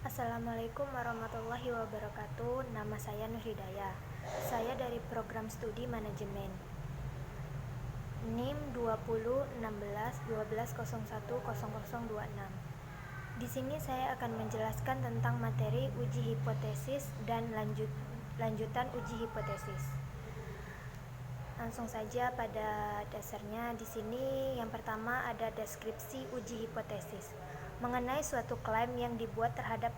Assalamualaikum warahmatullahi wabarakatuh. Nama saya Nur Hidayah. Saya dari program studi manajemen. NIM 201612010026. Di sini saya akan menjelaskan tentang materi uji hipotesis dan lanjutan uji hipotesis. Langsung saja pada dasarnya di sini yang pertama ada deskripsi uji hipotesis. Mengenai suatu klaim yang dibuat terhadap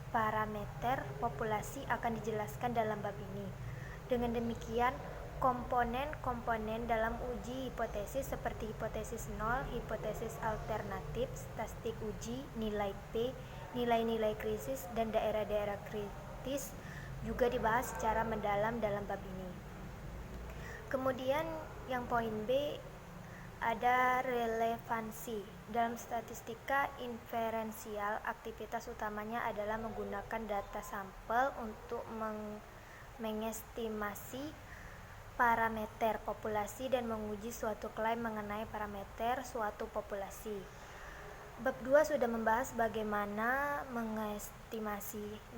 parameter populasi akan dijelaskan dalam bab ini. Dengan demikian, komponen-komponen dalam uji hipotesis seperti hipotesis nol, hipotesis alternatif, statistik uji, nilai P, nilai-nilai krisis, dan daerah-daerah kritis juga dibahas secara mendalam dalam bab ini. Kemudian yang poin B ada relevansi. Dalam statistika inferensial, aktivitas utamanya adalah menggunakan data sampel untuk mengestimasi parameter populasi dan menguji suatu klaim mengenai parameter suatu populasi. Bab 2 sudah membahas bagaimana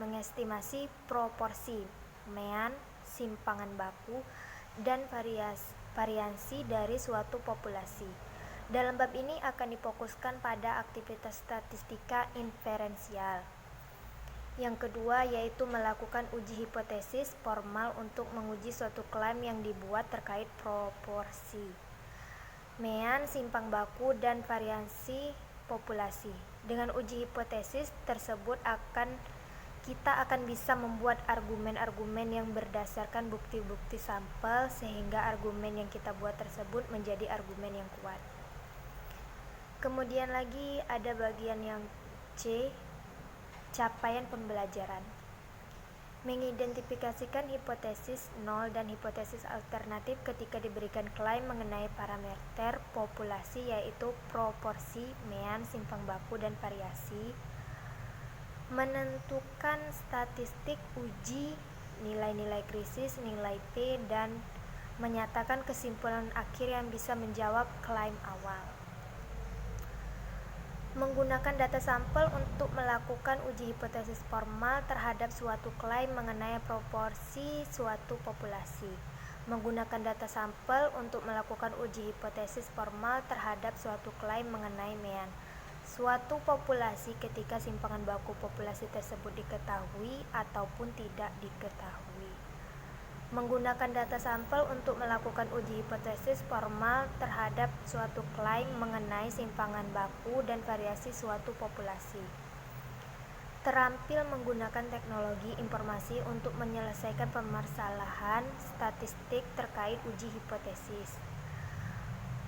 mengestimasi proporsi, mean, simpangan baku, dan variansi dari suatu populasi. Dalam bab ini akan difokuskan pada aktivitas statistika inferensial. Yang kedua yaitu melakukan uji hipotesis formal untuk menguji suatu klaim yang dibuat terkait proporsi, mean, simpang baku, dan variansi populasi. Dengan uji hipotesis tersebut kita akan bisa membuat argumen-argumen yang berdasarkan bukti-bukti sampel sehingga argumen yang kita buat tersebut menjadi argumen yang kuat. Kemudian lagi ada bagian yang C, capaian pembelajaran. Mengidentifikasikan hipotesis nol dan hipotesis alternatif ketika diberikan klaim mengenai parameter populasi yaitu proporsi, mean, simpang baku, dan variasi. Menentukan statistik uji, nilai-nilai krisis, nilai P, dan menyatakan kesimpulan akhir yang bisa menjawab klaim awal. Menggunakan data sampel untuk melakukan uji hipotesis formal terhadap suatu klaim mengenai proporsi suatu populasi. Menggunakan data sampel untuk melakukan uji hipotesis formal terhadap suatu klaim mengenai mean suatu populasi ketika simpangan baku populasi tersebut diketahui ataupun tidak diketahui. Menggunakan data sampel untuk melakukan uji hipotesis formal terhadap suatu klaim mengenai simpangan baku dan variasi suatu populasi. Terampil menggunakan teknologi informasi untuk menyelesaikan permasalahan statistik terkait uji hipotesis.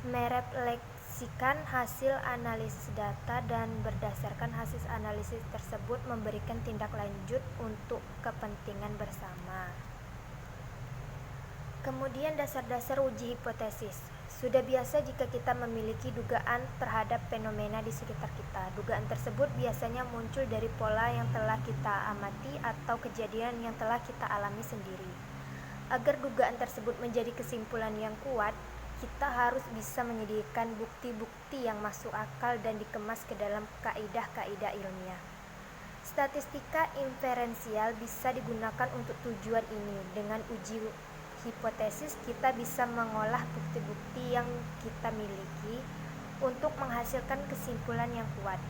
Merefleksikan hasil analisis data dan berdasarkan hasil analisis tersebut memberikan tindak lanjut untuk kepentingan bersama. Kemudian dasar-dasar uji hipotesis. Sudah biasa jika kita memiliki dugaan terhadap fenomena di sekitar kita. Dugaan tersebut biasanya muncul dari pola yang telah kita amati atau kejadian yang telah kita alami sendiri. Agar dugaan tersebut menjadi kesimpulan yang kuat, kita harus bisa menyediakan bukti-bukti yang masuk akal dan dikemas ke dalam kaidah-kaidah ilmiah. Statistika inferensial bisa digunakan untuk tujuan ini. Dengan uji hipotesis, kita bisa mengolah bukti-bukti yang kita miliki untuk menghasilkan kesimpulan yang kuat.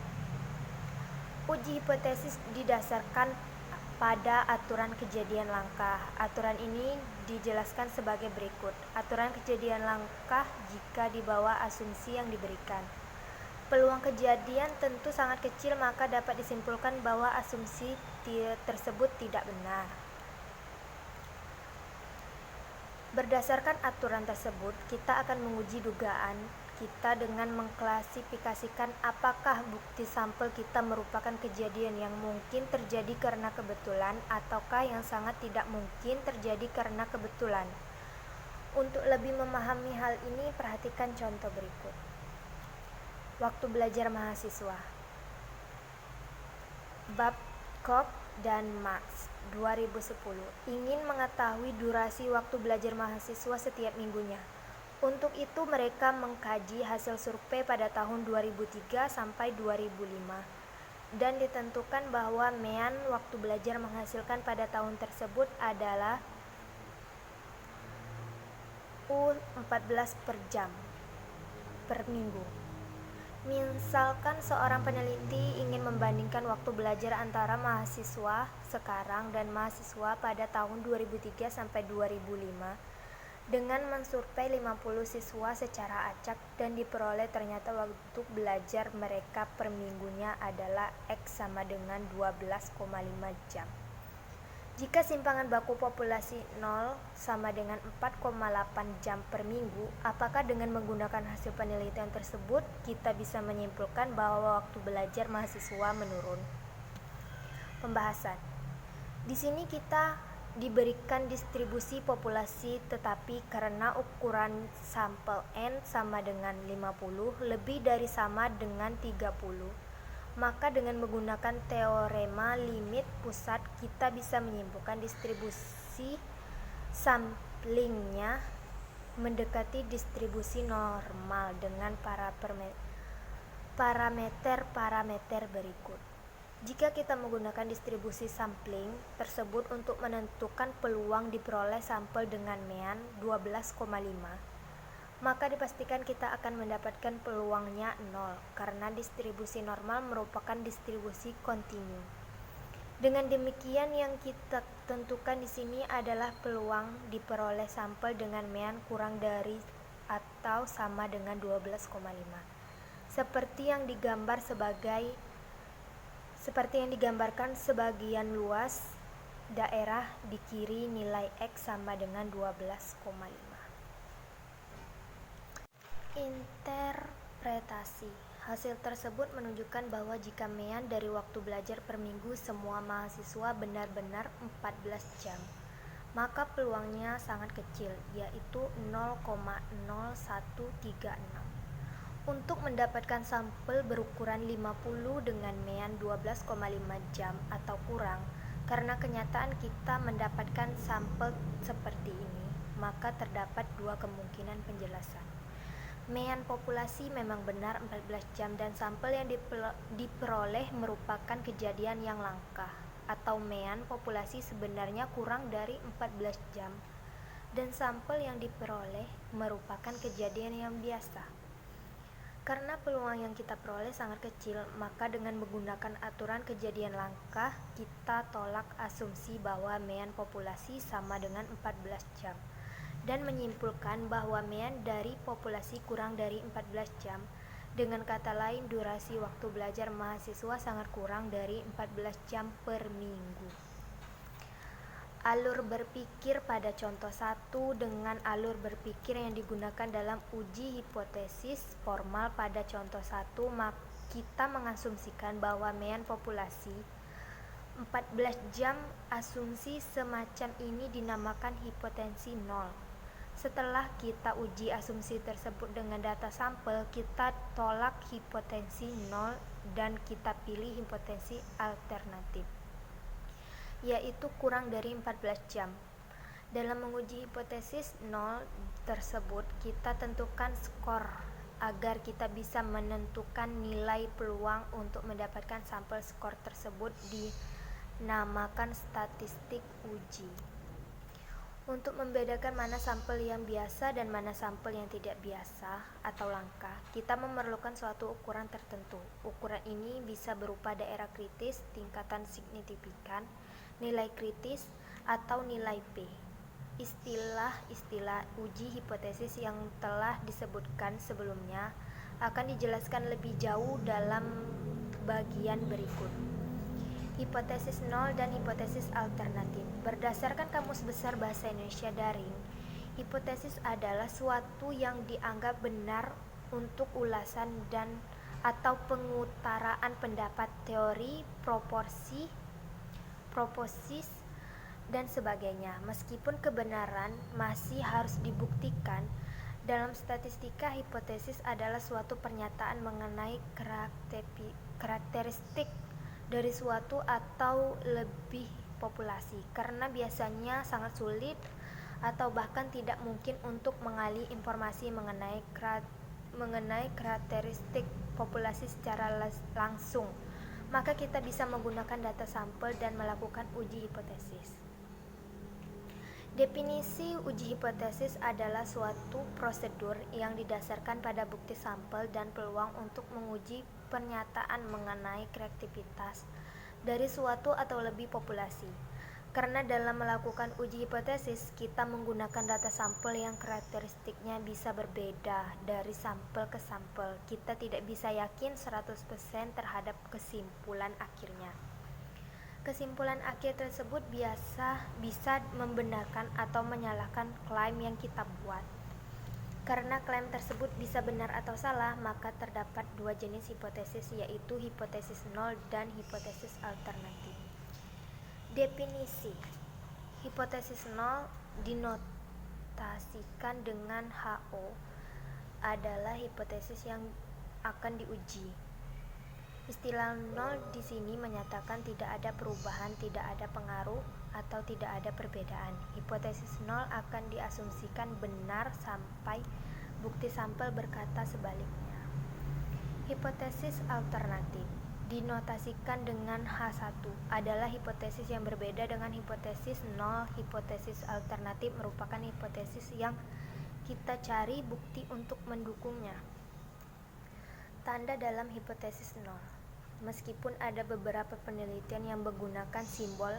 Uji hipotesis didasarkan pada aturan kejadian langkah. Aturan ini dijelaskan sebagai berikut. Aturan kejadian langkah jika di bawah asumsi yang diberikan. Peluang kejadian tentu sangat kecil, maka dapat disimpulkan bahwa asumsi tersebut tidak benar. Berdasarkan aturan tersebut, kita akan menguji dugaan kita dengan mengklasifikasikan apakah bukti sampel kita merupakan kejadian yang mungkin terjadi karena kebetulan ataukah yang sangat tidak mungkin terjadi karena kebetulan. Untuk lebih memahami hal ini, perhatikan contoh berikut. Waktu belajar mahasiswa. Babcock dan Marx 2010 ingin mengetahui durasi waktu belajar mahasiswa setiap minggunya. Untuk itu mereka mengkaji hasil survei pada tahun 2003 sampai 2005. dan ditentukan bahwa mean waktu belajar menghasilkan pada tahun tersebut adalah U14 per jam per minggu. Misalkan seorang peneliti ingin membandingkan waktu belajar antara mahasiswa sekarang dan mahasiswa pada tahun 2003 sampai 2005 dengan mensurvei 50 siswa secara acak dan diperoleh ternyata waktu belajar mereka per minggunya adalah X sama dengan 12,5 jam. Jika simpangan baku populasi 0 sama dengan 4,8 jam per minggu, apakah dengan menggunakan hasil penelitian tersebut kita bisa menyimpulkan bahwa waktu belajar mahasiswa menurun? Pembahasan. Di sini kita diberikan distribusi populasi, tetapi karena ukuran sampel N sama dengan 50 lebih dari sama dengan 30, maka dengan menggunakan teorema limit pusat kita bisa menyimpulkan distribusi samplingnya mendekati distribusi normal dengan parameter berikut. Jika kita menggunakan distribusi sampling tersebut untuk menentukan peluang diperoleh sampel dengan mean 12,5, maka dipastikan kita akan mendapatkan peluangnya 0 karena distribusi normal merupakan distribusi kontinu. Dengan demikian yang kita tentukan di sini adalah peluang diperoleh sampel dengan mean kurang dari atau sama dengan 12,5. Seperti yang digambarkan sebagian luas daerah di kiri nilai X sama dengan 12,5. Interpretasi. Hasil tersebut menunjukkan bahwa jika mean dari waktu belajar per minggu semua mahasiswa benar-benar 14 jam, maka peluangnya sangat kecil, yaitu 0,0136. Untuk mendapatkan sampel berukuran 50 dengan mean 12,5 jam atau kurang, karena kenyataan kita mendapatkan sampel seperti ini, maka terdapat dua kemungkinan penjelasan. Mean populasi memang benar 14 jam dan sampel yang diperoleh merupakan kejadian yang langka, atau mean populasi sebenarnya kurang dari 14 jam dan sampel yang diperoleh merupakan kejadian yang biasa. Karena peluang yang kita peroleh sangat kecil, maka dengan menggunakan aturan kejadian langka, kita tolak asumsi bahwa mean populasi sama dengan 14 jam dan menyimpulkan bahwa mean dari populasi kurang dari 14 jam. Dengan kata lain, durasi waktu belajar mahasiswa sangat kurang dari 14 jam per minggu. Alur berpikir pada contoh 1 dengan alur berpikir yang digunakan dalam uji hipotesis formal pada contoh 1, kita mengasumsikan bahwa mean populasi 14 jam. Asumsi semacam ini dinamakan hipotensi nol. Setelah kita uji asumsi tersebut dengan data sampel, kita tolak hipotensi nol dan kita pilih hipotensi alternatif, yaitu kurang dari 14 jam. Dalam menguji hipotesis nol tersebut, kita tentukan skor agar kita bisa menentukan nilai peluang untuk mendapatkan sampel. Skor tersebut dinamakan statistik uji. Untuk membedakan mana sampel yang biasa dan mana sampel yang tidak biasa atau langka, kita memerlukan suatu ukuran tertentu. Ukuran ini bisa berupa daerah kritis, tingkatan signifikan, nilai kritis, atau nilai P. Istilah-istilah uji hipotesis yang telah disebutkan sebelumnya akan dijelaskan lebih jauh dalam bagian berikut. Hipotesis nol dan hipotesis alternatif. Berdasarkan Kamus Besar Bahasa Indonesia Daring, hipotesis adalah suatu yang dianggap benar untuk ulasan dan atau pengutaraan pendapat, teori, proposis, dan sebagainya. Meskipun kebenaran masih harus dibuktikan, dalam statistika hipotesis adalah suatu pernyataan mengenai karakteristik dari suatu atau lebih populasi, karena biasanya sangat sulit atau bahkan tidak mungkin untuk mengali informasi mengenai karakteristik populasi secara langsung. maka kita bisa menggunakan data sampel dan melakukan uji hipotesis. Definisi uji hipotesis adalah suatu prosedur yang didasarkan pada bukti sampel dan peluang untuk menguji pernyataan mengenai kreativitas dari suatu atau lebih populasi. Karena dalam melakukan uji hipotesis, kita menggunakan data sampel yang karakteristiknya bisa berbeda dari sampel ke sampel. Kita tidak bisa yakin 100% terhadap kesimpulan akhirnya. Kesimpulan akhir tersebut bisa membenarkan atau menyalahkan klaim yang kita buat. Karena klaim tersebut bisa benar atau salah, maka terdapat dua jenis hipotesis, yaitu hipotesis nol dan hipotesis alternatif. Definisi hipotesis nol dinotasikan dengan HO adalah hipotesis yang akan diuji. Istilah nol di sini menyatakan tidak ada perubahan, tidak ada pengaruh, atau tidak ada perbedaan. Hipotesis nol akan diasumsikan benar sampai bukti sampel berkata sebaliknya. Hipotesis alternatif dinotasikan dengan H1 adalah hipotesis yang berbeda dengan hipotesis nol. Hipotesis alternatif merupakan hipotesis yang kita cari bukti untuk mendukungnya. Tanda dalam hipotesis nol. Meskipun ada beberapa penelitian yang menggunakan simbol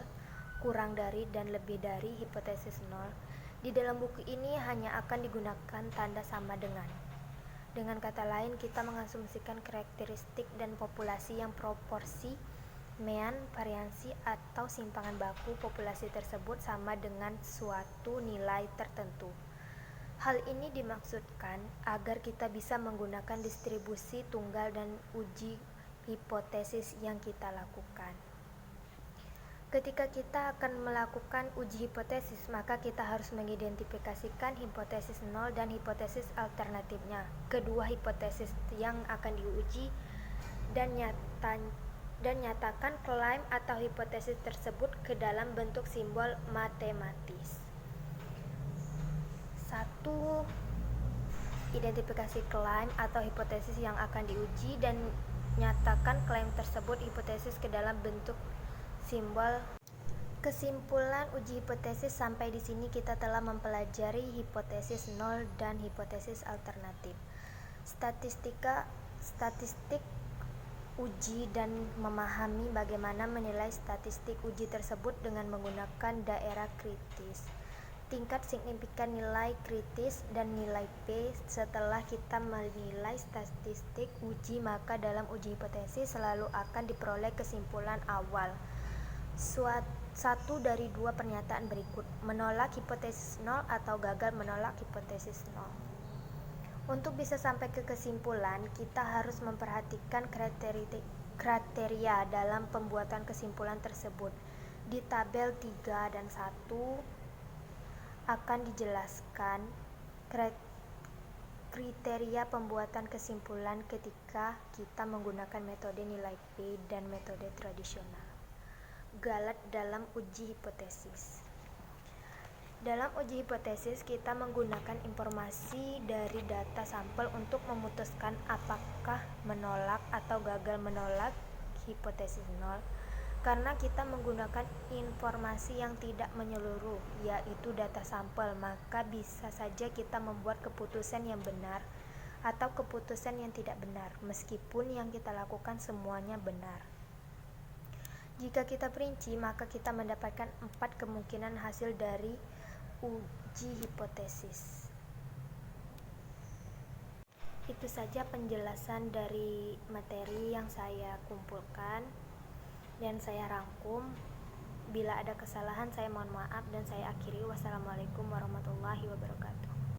kurang dari dan lebih dari hipotesis nol, di dalam buku ini hanya akan digunakan tanda sama dengan. Dengan kata lain, kita mengasumsikan karakteristik dan populasi yang proporsi, mean, variansi, atau simpangan baku populasi tersebut sama dengan suatu nilai tertentu. Hal ini dimaksudkan agar kita bisa menggunakan distribusi tunggal dan uji hipotesis yang kita lakukan. Ketika kita akan melakukan uji hipotesis, maka kita harus mengidentifikasikan hipotesis nol dan hipotesis alternatifnya. Kedua hipotesis yang akan diuji dan nyatakan klaim atau hipotesis tersebut ke dalam bentuk simbol matematis. 1. Identifikasi klaim atau hipotesis yang akan diuji dan nyatakan klaim tersebut hipotesis ke dalam bentuk simbol. Kesimpulan uji hipotesis. Sampai di sini kita telah mempelajari hipotesis nol dan hipotesis alternatif. Statistik uji dan memahami bagaimana menilai statistik uji tersebut dengan menggunakan daerah kritis, tingkat signifikan nilai kritis, dan nilai P. Setelah kita menilai statistik uji, maka dalam uji hipotesis selalu akan diperoleh kesimpulan awal. Satu dari dua pernyataan berikut: menolak hipotesis nol atau gagal menolak hipotesis nol. Untuk bisa sampai ke kesimpulan, kita harus memperhatikan kriteria dalam pembuatan kesimpulan tersebut. Di tabel 3 dan 1 akan dijelaskan kriteria pembuatan kesimpulan ketika kita menggunakan metode nilai P dan metode tradisional. Galat dalam uji hipotesis. Dalam uji hipotesis, kita menggunakan informasi dari data sampel untuk memutuskan apakah menolak atau gagal menolak hipotesis nol. Karena kita menggunakan informasi yang tidak menyeluruh, yaitu data sampel, maka bisa saja kita membuat keputusan yang benar atau keputusan yang tidak benar, meskipun yang kita lakukan semuanya benar. Jika kita perinci, maka kita mendapatkan 4 kemungkinan hasil dari uji hipotesis. Itu saja penjelasan dari materi yang saya kumpulkan dan saya rangkum. Bila ada kesalahan, saya mohon maaf dan saya akhiri. Wassalamualaikum warahmatullahi wabarakatuh.